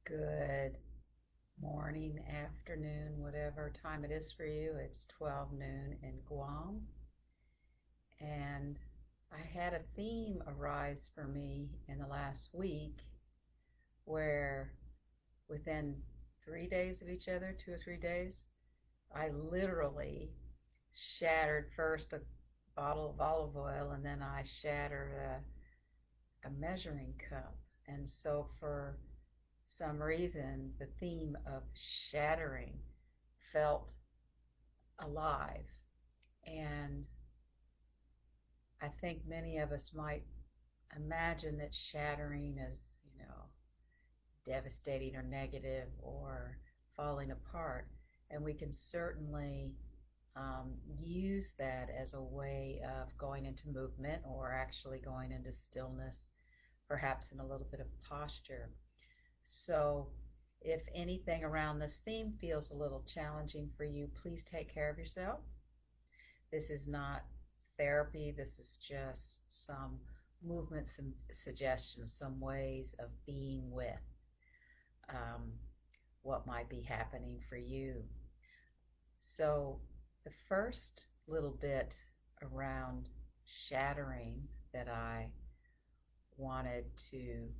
Good morning, afternoon, whatever time it is for you. It's 12 noon in Guam. And I had a theme arise for me in the last week where within 3 days of each other, 2 or 3 days, I literally shattered first a bottle of olive oil and then I shattered a measuring cup. And so for some reason, the theme of shattering felt alive. And I think many of us might imagine that shattering is, devastating or negative or falling apart. And we can certainly use that as a way of going into movement or actually going into stillness, perhaps in a little bit of posture. So, if anything around this theme feels a little challenging for you, please take care of yourself. This is not therapy, this is just some movement, some suggestions, some ways of being with um, what might be happening for you. So, the first little bit around shattering that I wanted to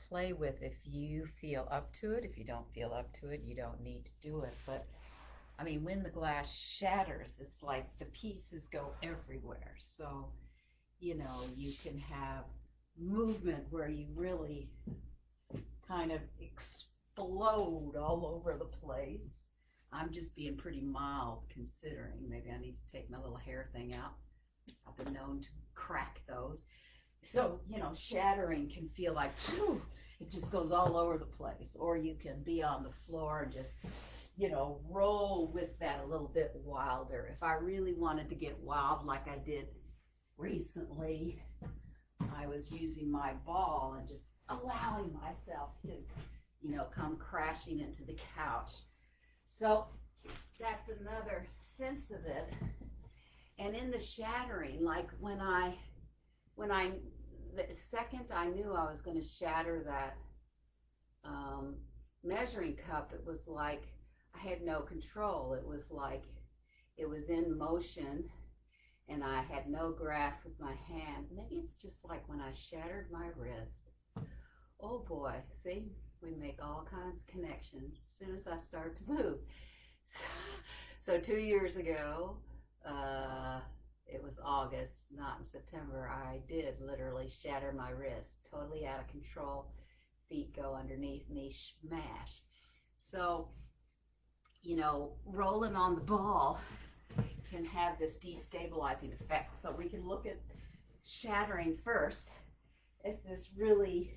play with, if you feel up to it. If you don't feel up to it, you don't need to do it. But I mean, when the glass shatters, it's like the pieces go everywhere. So, you can have movement where you really kind of explode all over the place. I'm just being pretty mild considering. Maybe I need to take my little hair thing out. I've been known to crack those. So, shattering can feel like, whew, it just goes all over the place. Or you can be on the floor and just, roll with that a little bit wilder. If I really wanted to get wild like I did recently, I was using my ball and just allowing myself to, come crashing into the couch. So that's another sense of it. And in the shattering, like when the second I knew I was going to shatter that measuring cup, it was like I had no control. It was like it was in motion and I had no grasp with my hand. Maybe it's just like when I shattered my wrist. Oh boy, see, we make all kinds of connections as soon as I start to move. So 2 years ago, it was August, not in September, I did literally shatter my wrist, totally out of control. Feet go underneath me, smash. So, rolling on the ball can have this destabilizing effect. So we can look at shattering first as this really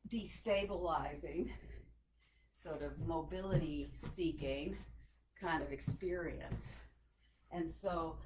destabilizing, sort of mobility seeking kind of experience. And so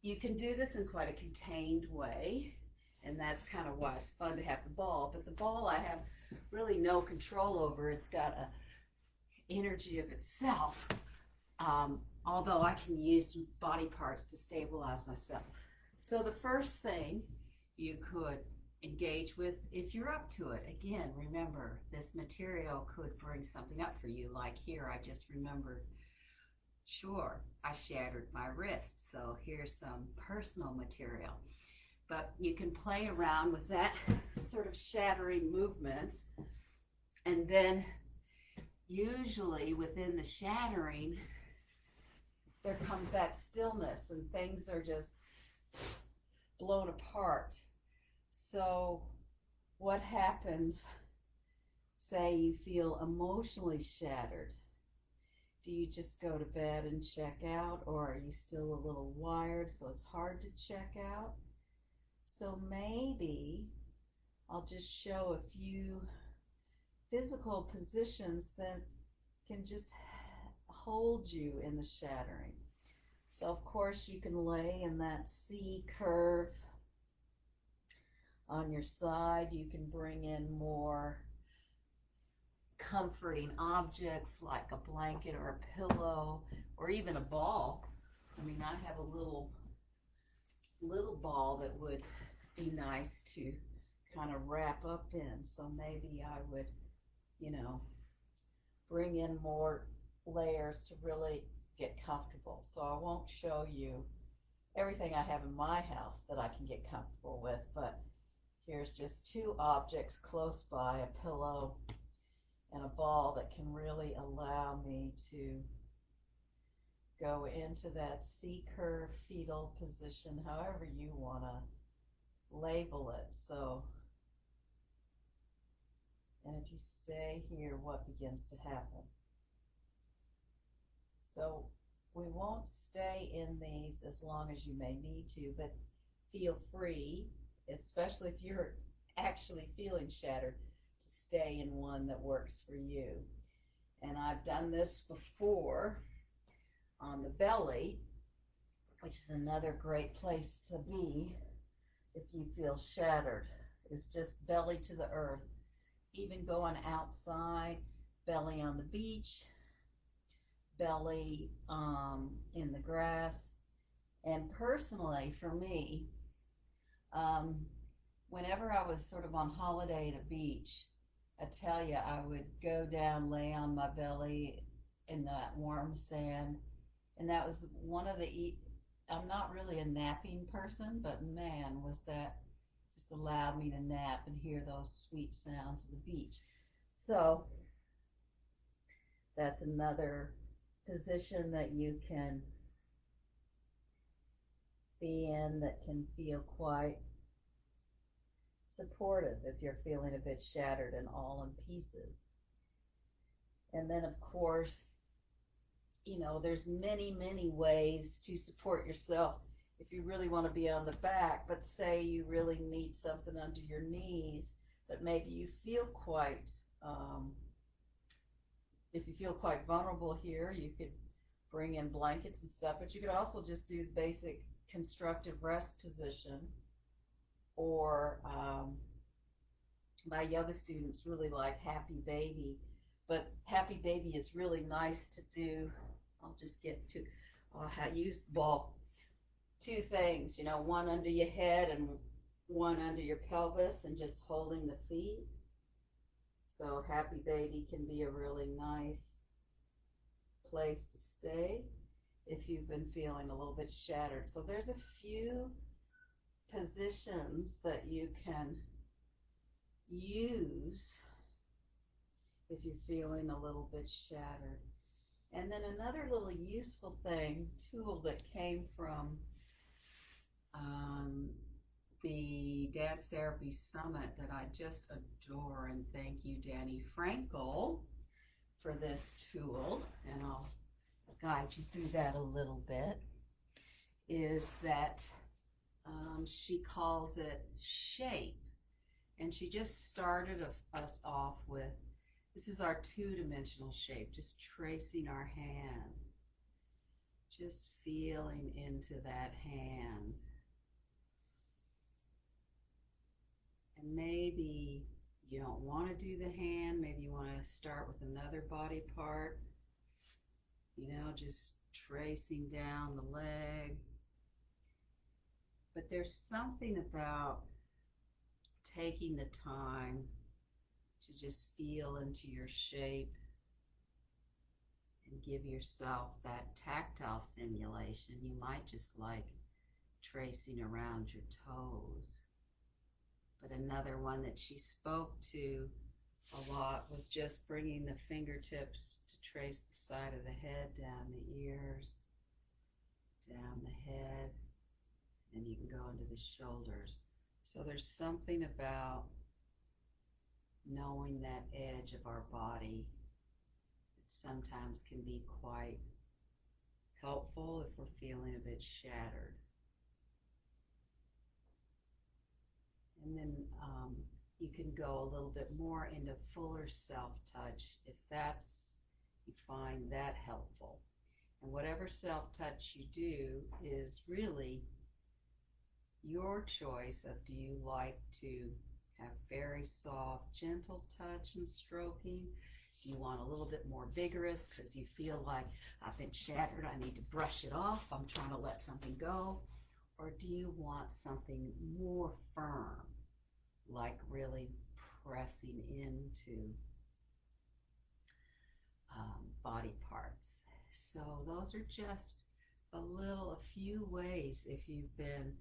you can do this in quite a contained way, and that's kind of why it's fun to have the ball. But the ball I have really no control over. It's got a energy of itself, although I can use some body parts to stabilize myself. So the first thing you could engage with, if you're up to it, again, remember, this material could bring something up for you. Like here, I just remembered, sure, I shattered my wrist, so here's some personal material. But you can play around with that sort of shattering movement, and then usually within the shattering, there comes that stillness and things are just blown apart. So what happens, say you feel emotionally shattered? Do you just go to bed and check out, or are you still a little wired so it's hard to check out? So maybe I'll just show a few physical positions that can just hold you in the shattering. So of course you can lay in that C curve on your side. You can bring in more comforting objects like a blanket or a pillow or even a ball. I mean, I have a little ball that would be nice to kind of wrap up in. So maybe I would, you know, bring in more layers to really get comfortable. So I won't show you everything I have in my house that I can get comfortable with, but here's just two objects close by, a pillow and a ball, that can really allow me to go into that C-curve fetal position, however you want to label it. So, and if you stay here, what begins to happen? So we won't stay in these as long as you may need to, but feel free, especially if you're actually feeling shattered, to stay in one that works for you. And I've done this before on the belly, which is another great place to be if you feel shattered. It's just belly to the earth. Even going outside, belly on the beach, belly in the grass. And personally, for me, whenever I was sort of on holiday at a beach, I tell you, I would go down, lay on my belly in that warm sand. And that was one of the, I'm not really a napping person, but man, was that just allowed me to nap and hear those sweet sounds of the beach. So that's another position that you can be in that can feel quite supportive if you're feeling a bit shattered and all in pieces. And then of course, you know, there's many ways to support yourself if you really want to be on the back, but say you really need something under your knees, but maybe you feel quite, if you feel quite vulnerable here, you could bring in blankets and stuff, but you could also just do the basic constructive rest position, or my yoga students really like happy baby, but happy baby is really nice to do. I'll just get to use the ball. Two things, you know, one under your head and one under your pelvis, and just holding the feet. So happy baby can be a really nice place to stay if you've been feeling a little bit shattered. So there's a few positions that you can use if you're feeling a little bit shattered. And then another little useful tool that came from the Dance Therapy Summit that I just adore, and thank you, Danny Frankel, for this tool, and I'll guide you through that a little bit, is that she calls it shape. And she just started us off with, this is our two-dimensional shape, just tracing our hand, just feeling into that hand. And maybe you don't want to do the hand, maybe you want to start with another body part, you know, just tracing down the leg. But there's something about taking the time to just feel into your shape and give yourself that tactile simulation. You might just like tracing around your toes. But another one that she spoke to a lot was just bringing the fingertips to trace the side of the head, down the ears, down the head, and you can go into the shoulders. So there's something about knowing that edge of our body that sometimes can be quite helpful if we're feeling a bit shattered. And then you can go a little bit more into fuller self-touch if you find that helpful. And whatever self-touch you do is really your choice of, do you like to have very soft, gentle touch and stroking? Do you want a little bit more vigorous because you feel like, I've been shattered, I need to brush it off, I'm trying to let something go? Or do you want something more firm, like really pressing into body parts. So those are just a few ways if you've been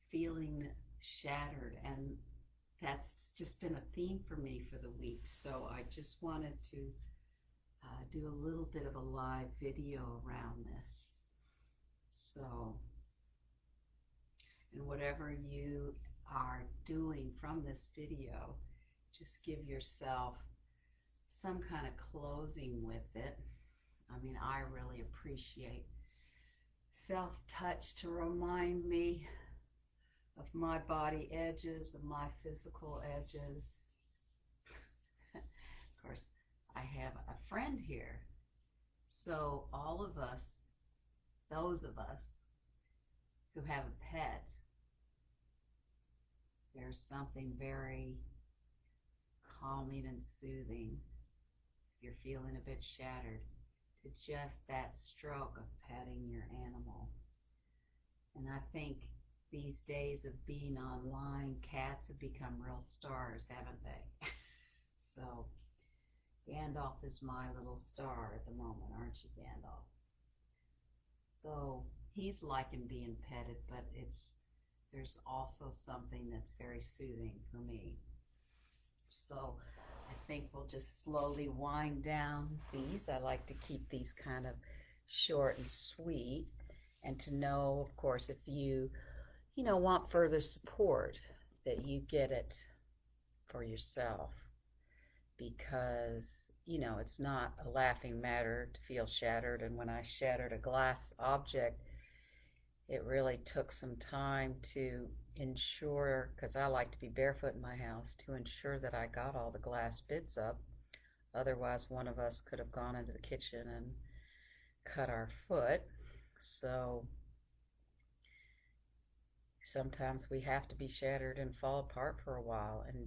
feeling shattered, and that's just been a theme for me for the week. So I just wanted to do a little bit of a live video around this. So, and whatever you are doing from this video, just give yourself some kind of closing with it. I mean, I really appreciate self-touch to remind me of my body edges, of my physical edges. Of course, I have a friend here. So all of us, those of us who have a pet, there's something very calming and soothing if you're feeling a bit shattered, to just that stroke of petting your animal. And I think these days of being online, cats have become real stars, haven't they? So Gandalf is my little star at the moment, aren't you, Gandalf? So he's liking being petted, but there's also something that's very soothing for me. So I think we'll just slowly wind down these. I like to keep these kind of short and sweet, and to know, of course, if you want further support, that you get it for yourself, because it's not a laughing matter to feel shattered. And when I shattered a glass object, it really took some time to ensure, because I like to be barefoot in my house, to ensure that I got all the glass bits up. Otherwise, one of us could have gone into the kitchen and cut our foot. So sometimes we have to be shattered and fall apart for a while, and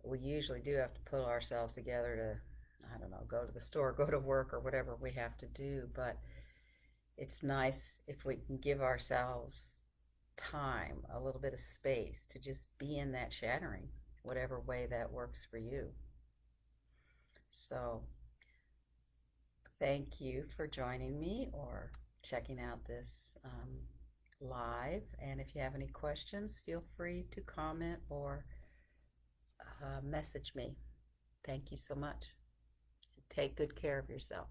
we usually do have to pull ourselves together to, I don't know, go to the store, go to work, or whatever we have to do. But it's nice if we can give ourselves time, a little bit of space to just be in that shattering, whatever way that works for you. So thank you for joining me or checking out this live. And if you have any questions, feel free to comment or message me. Thank you so much. Take good care of yourself.